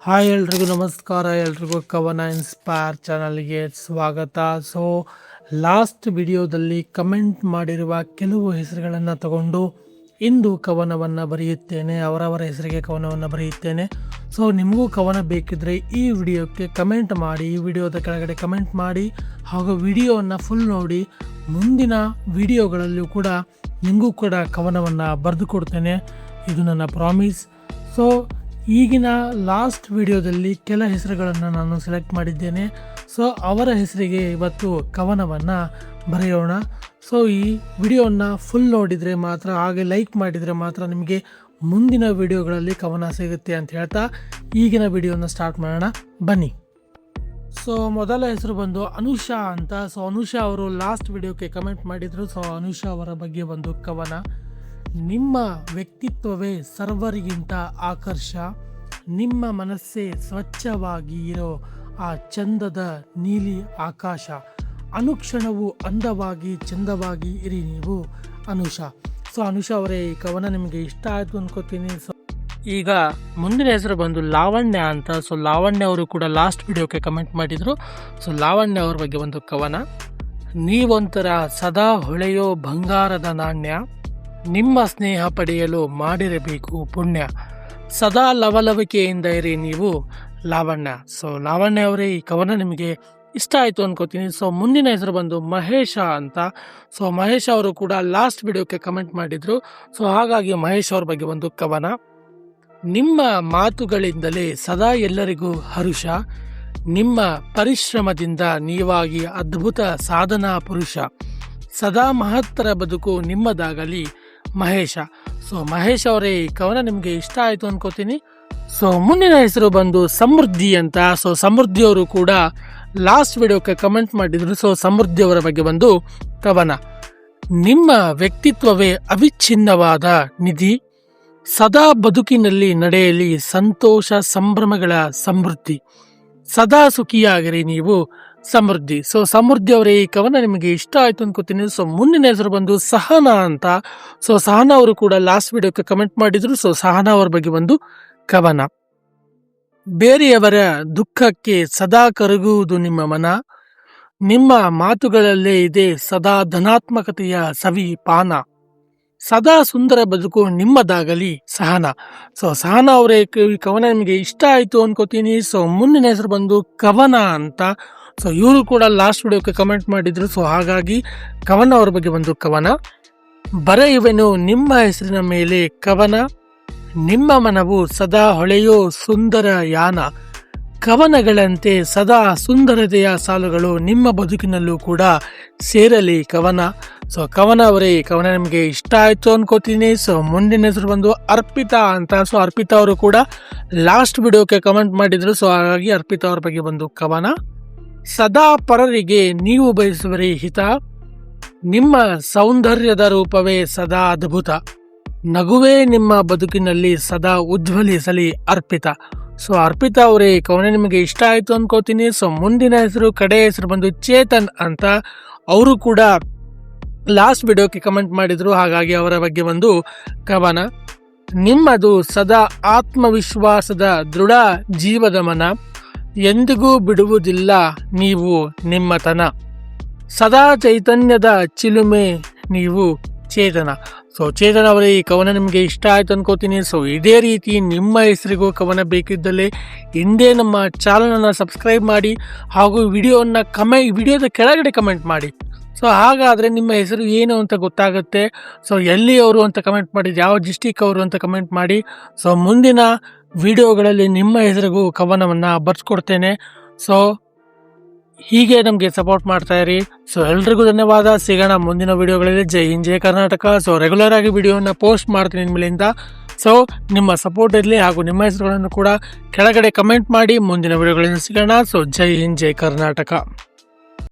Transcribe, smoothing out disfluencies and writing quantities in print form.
Hi ಎಲ್ರಿಗೂ ನಮಸ್ಕಾರ. ಎಲ್ರಿಗೂ ಕವನ ಇನ್ಸ್ಪೈರ್ ಚಾನಲ್ಗೆ ಸ್ವಾಗತ. ಸೊ ಲಾಸ್ಟ್ ವಿಡಿಯೋದಲ್ಲಿ ಕಮೆಂಟ್ ಮಾಡಿರುವ ಕೆಲವು ಹೆಸರುಗಳನ್ನು ತಗೊಂಡು ಇಂದು ಕವನವನ್ನು ಬರೆಯುತ್ತೇನೆ. ಅವರವರ ಹೆಸರಿಗೆ ಕವನವನ್ನು ಬರೆಯುತ್ತೇನೆ. ಸೊ ನಿಮಗೂ ಕವನ ಬೇಕಿದ್ದರೆ ಈ ವಿಡಿಯೋಕ್ಕೆ ಕಮೆಂಟ್ ಮಾಡಿ, ಈ ವಿಡಿಯೋದ ಕೆಳಗಡೆ ಕಮೆಂಟ್ ಮಾಡಿ, ಹಾಗೂ ವಿಡಿಯೋವನ್ನು ಫುಲ್ ನೋಡಿ. ಮುಂದಿನ ವಿಡಿಯೋಗಳಲ್ಲೂ ಕೂಡ ನಿಮಗೂ ಕೂಡ ಕವನವನ್ನು ಬರೆದು ಕೊಡ್ತೇನೆ, ಇದು ನನ್ನ ಪ್ರಾಮಿಸ್. ಸೊ ಈಗಿನ ಲಾಸ್ಟ್ ವಿಡಿಯೋದಲ್ಲಿ ಕೆಲ ಹೆಸರುಗಳನ್ನು ನಾನು ಸೆಲೆಕ್ಟ್ ಮಾಡಿದ್ದೇನೆ. ಸೊ ಅವರ ಹೆಸರಿಗೆ ಇವತ್ತು ಕವನವನ್ನು ಬರೆಯೋಣ. ಸೊ ಈ ವಿಡಿಯೋವನ್ನು ಫುಲ್ ನೋಡಿದರೆ ಮಾತ್ರ, ಹಾಗೆ ಲೈಕ್ ಮಾಡಿದರೆ ಮಾತ್ರ ನಿಮಗೆ ಮುಂದಿನ ವಿಡಿಯೋಗಳಲ್ಲಿ ಕವನ ಸಿಗುತ್ತೆ ಅಂತ ಹೇಳ್ತಾ ಈಗಿನ ವಿಡಿಯೋನ ಸ್ಟಾರ್ಟ್ ಮಾಡೋಣ, ಬನ್ನಿ. ಸೊ ಮೊದಲ ಹೆಸರು ಬಂದು ಅನುಷಾ ಅಂತ. ಸೊ ಅನುಷಾ ಅವರು ಲಾಸ್ಟ್ ವಿಡಿಯೋಕ್ಕೆ ಕಮೆಂಟ್ ಮಾಡಿದರು. ಸೊ ಅನುಷಾ ಅವರ ಬಗ್ಗೆ ಒಂದು ಕವನ. ನಿಮ್ಮ ವ್ಯಕ್ತಿತ್ವವೇ ಸರ್ವರಿಗಿಂತ ಆಕರ್ಷ, ನಿಮ್ಮ ಮನಸ್ಸೇ ಸ್ವಚ್ಛವಾಗಿ ಇರೋ ಆ ಚಂದದ ನೀಲಿ ಆಕಾಶ, ಅನುಕ್ಷಣವು ಅಂದವಾಗಿ ಚಂದವಾಗಿ ಇರಿ ನೀವು ಅನುಷಾ. ಸೊ ಅನುಷಾ ಅವರೇ, ಈ ಕವನ ನಿಮಗೆ ಇಷ್ಟ ಆಯಿತು ಅನ್ಕೋತೀನಿ. ಸೊ ಈಗ ಮುಂದಿನ ಹೆಸರು ಬಂದು ಲಾವಣ್ಯ ಅಂತ. ಸೊ ಲಾವಣ್ಯ ಅವರು ಕೂಡ ಲಾಸ್ಟ್ ವಿಡಿಯೋಕ್ಕೆ ಕಮೆಂಟ್ ಮಾಡಿದರು. ಸೊ ಲಾವಣ್ಯ ಅವ್ರ ಬಗ್ಗೆ ಒಂದು ಕವನ. ನೀವೊಂಥರ ಸದಾ ಹೊಳೆಯೋ ಬಂಗಾರದ ನಾಣ್ಯ, ನಿಮ್ಮ ಸ್ನೇಹ ಪಡೆಯಲು ಮಾಡಿರಬೇಕು ಪುಣ್ಯ, ಸದಾ ಲವಲವಿಕೆಯಿಂದ ಇರಿ ನೀವು ಲಾವಣ್ಯ. ಸೊ ಲಾವಣ್ಯ ಅವರೇ, ಈ ಕವನ ನಿಮಗೆ ಇಷ್ಟ ಆಯಿತು ಅನ್ಕೋತೀನಿ. ಸೊ ಮುಂದಿನ ಹೆಸರು ಬಂದು ಮಹೇಶ ಅಂತ. ಸೊ ಮಹೇಶ್ ಅವರು ಕೂಡ ಲಾಸ್ಟ್ ವಿಡಿಯೋಕ್ಕೆ ಕಮೆಂಟ್ ಮಾಡಿದರು. ಸೊ ಹಾಗಾಗಿ ಮಹೇಶ್ ಅವ್ರ ಬಗ್ಗೆ ಒಂದು ಕವನ. ನಿಮ್ಮ ಮಾತುಗಳಿಂದಲೇ ಸದಾ ಎಲ್ಲರಿಗೂ ಹರುಷ, ನಿಮ್ಮ ಪರಿಶ್ರಮದಿಂದ ನೀವಾಗಿ ಅದ್ಭುತ ಸಾಧನಾ ಪುರುಷ, ಸದಾ ಮಹತ್ತರ ಬದುಕು ನಿಮ್ಮದಾಗಲಿ ಮಹೇಶ. ಸೊ ಮಹೇಶ್ ಅವರೇ, ಈ ಕವನ ನಿಮಗೆ ಇಷ್ಟ ಆಯಿತು ಅನ್ಕೋತೀನಿ. ಸೊ ಮುಂದಿನ ಹೆಸರು ಬಂದು ಸಮೃದ್ಧಿ ಅಂತ. ಸೊ ಸಮೃದ್ಧಿ ಅವರು ಕೂಡ ಲಾಸ್ಟ್ ವಿಡಿಯೋಕ್ಕೆ ಕಮೆಂಟ್ ಮಾಡಿದ್ರು. ಸೊ ಸಮೃದ್ಧಿ ಅವರ ಬಗ್ಗೆ ಒಂದು ಕವನ. ನಿಮ್ಮ ವ್ಯಕ್ತಿತ್ವವೇ ಅವಿಚ್ಛಿನ್ನವಾದ ನಿಧಿ, ಸದಾ ಬದುಕಿನಲ್ಲಿ ನಡೆಯಲಿ ಸಂತೋಷ ಸಂಭ್ರಮಗಳ ಸಮೃದ್ಧಿ, ಸದಾ ಸುಖಿಯಾಗಿರಿ ನೀವು ಸಮೃದ್ಧಿ. ಸೊ ಸಮೃದ್ಧಿ ಅವರೇ, ಈ ಕವನ ನಿಮಗೆ ಇಷ್ಟ ಆಯಿತು ಅನ್ಕೋತೀನಿ. ಸೊ ಮುಂದಿನ ಹೆಸರು ಬಂದು ಸಹನಾ ಅಂತ. ಸೊ ಸಹನಾ ಅವರು ಕೂಡ ಲಾಸ್ಟ್ ವಿಡಿಯೋಕ್ಕೆ ಕಮೆಂಟ್ ಮಾಡಿದ್ರು. ಸೊ ಸಹನಾ ಅವರ ಬಗ್ಗೆ ಒಂದು ಕವನ. ಬೇರೆಯವರ ದುಃಖಕ್ಕೆ ಸದಾ ಕರಗುವುದು ನಿಮ್ಮ ಮನ, ನಿಮ್ಮ ಮಾತುಗಳಲ್ಲೇ ಇದೆ ಸದಾ ಧನಾತ್ಮಕತೆಯ ಸವಿ ಪಾನ, ಸದಾ ಸುಂದರ ಬದುಕು ನಿಮ್ಮದಾಗಲಿ ಸಹನಾ. ಸೊ ಸಹನಾ ಅವರೇ, ಈ ಕವನ ನಿಮಗೆ ಇಷ್ಟ ಆಯಿತು ಅನ್ಕೋತೀನಿ. ಸೊ ಮುಂದಿನ ಹೆಸರು ಬಂದು ಕವನ ಅಂತ. ಸೊ ಇವರು ಕೂಡ ಲಾಸ್ಟ್ ವಿಡಿಯೋಕ್ಕೆ ಕಮೆಂಟ್ ಮಾಡಿದ್ರು. ಸೊ ಹಾಗಾಗಿ ಕವನ ಅವ್ರ ಬಗ್ಗೆ ಒಂದು ಕವನ. ಬರೆಯುವೆನು ನಿಮ್ಮ ಹೆಸರಿನ ಮೇಲೆ ಕವನ, ನಿಮ್ಮ ಮನವು ಸದಾ ಹೊಳೆಯೋ ಸುಂದರ ಯಾನ, ಕವನಗಳಂತೆ ಸದಾ ಸುಂದರತೆಯ ಸಾಲುಗಳು ನಿಮ್ಮ ಬದುಕಿನಲ್ಲೂ ಕೂಡ ಸೇರಲಿ ಕವನ. ಸೊ ಕವನ ಅವರೇ, ಕವನ ನಿಮಗೆ ಇಷ್ಟ ಆಯಿತು ಅನ್ಕೋತೀನಿ. ಸೊ ಮುಂದಿನ ಹೆಸರು ಬಂದು ಅರ್ಪಿತಾ ಅಂತ. ಸೊ ಅರ್ಪಿತಾ ಅವರು ಕೂಡ ಲಾಸ್ಟ್ ವಿಡಿಯೋಕ್ಕೆ ಕಮೆಂಟ್ ಮಾಡಿದ್ರು. ಸೊ ಹಾಗಾಗಿ ಅರ್ಪಿತಾ ಅವ್ರ ಬಗ್ಗೆ ಒಂದು ಕವನ. ಸದಾ ಪರರಿಗೆ ನೀವು ಬಯಸುವರಿ ಹಿತ, ನಿಮ್ಮ ಸೌಂದರ್ಯದ ರೂಪವೇ ಸದಾ ಅದ್ಭುತ, ನಗುವೇ ನಿಮ್ಮ ಬದುಕಿನಲ್ಲಿ ಸದಾ ಉಜ್ವಲಿಸಲಿ ಅರ್ಪಿತಾ. ಸೊ ಅರ್ಪಿತಾ ಅವರೇ, ಕವನ ನಿಮಗೆ ಇಷ್ಟ ಆಯಿತು ಅನ್ಕೋತೀನಿ. ಸೊ ಮುಂದಿನ ಹೆಸರು, ಕಡೆ ಹೆಸರು ಬಂದು ಚೇತನ್ ಅಂತ. ಅವರು ಕೂಡ ಲಾಸ್ಟ್ ವಿಡಿಯೋಕ್ಕೆ ಕಮೆಂಟ್ ಮಾಡಿದ್ರು. ಹಾಗಾಗಿ ಅವರ ಬಗ್ಗೆ ಒಂದು ಕವನ. ನಿಮ್ಮದು ಸದಾ ಆತ್ಮವಿಶ್ವಾಸದ ದೃಢ ಜೀವದ ಮನ, ಎಂದಿಗೂ ಬಿಡುವುದಿಲ್ಲ ನೀವು ನಿಮ್ಮತನ, ಸದಾ ಚೈತನ್ಯದ ಚಿಲುಮೆ ನೀವು ಚೇತನ. ಸೊ ಚೇತನ ಅವರೇ, ಈ ಕವನ ನಿಮಗೆ ಇಷ್ಟ ಆಯ್ತು ಅನ್ಕೋತೀನಿ. ಸೊ ಇದೇ ರೀತಿ ನಿಮ್ಮ ಹೆಸರಿಗೂ ಕವನ ಬೇಕಿದ್ದಲ್ಲಿ ಹಿಂದೆ ನಮ್ಮ ಚಾನಲನ್ನು ಸಬ್ಸ್ಕ್ರೈಬ್ ಮಾಡಿ, ಹಾಗೂ ವಿಡಿಯೋದ ಕೆಳಗಡೆ ಕಮೆಂಟ್ ಮಾಡಿ. ಸೊ ಹಾಗಾದರೆ ನಿಮ್ಮ ಹೆಸರು ಏನು ಅಂತ ಗೊತ್ತಾಗುತ್ತೆ. ಸೊ ಎಲ್ಲಿಯವರು ಅಂತ ಕಮೆಂಟ್ ಮಾಡಿ, ಯಾವ ಡಿಸ್ಟಿಕ್ ಅವರು ಅಂತ ಕಮೆಂಟ್ ಮಾಡಿ. ಸೊ ಮುಂದಿನ ವಿಡಿಯೋಗಳಲ್ಲಿ ನಿಮ್ಮ ಹೆಸರಿಗೂ ಕವನವನ್ನು ಬರ್ಸ್ಕೊಡ್ತೇನೆ. ಸೊ ಹೀಗೆ ನಮಗೆ ಸಪೋರ್ಟ್ ಮಾಡ್ತಾ ಇರಿ. ಸೊ ಎಲ್ರಿಗೂ ಧನ್ಯವಾದ. ಸಿಗೋಣ ಮುಂದಿನ ವಿಡಿಯೋಗಳಲ್ಲಿ. ಜೈ ಹಿಂದ್, ಜೈ ಕರ್ನಾಟಕ. ಸೊ ರೆಗ್ಯುಲರ್ ಆಗಿ ವಿಡಿಯೋನ ಪೋಸ್ಟ್ ಮಾಡ್ತೀನಿ ಇನ್ಮೇಲಿಂದ. ಸೊ ನಿಮ್ಮ ಸಪೋರ್ಟ್ ಇರಲಿ, ಹಾಗೂ ನಿಮ್ಮ ಹೆಸರುಗಳನ್ನು ಕೂಡ ಕೆಳಗಡೆ ಕಮೆಂಟ್ ಮಾಡಿ. ಮುಂದಿನ ವಿಡಿಯೋಗಳಿಂದ ಸಿಗೋಣ. ಸೊ ಜೈ ಹಿಂದ್, ಜೈ ಕರ್ನಾಟಕ.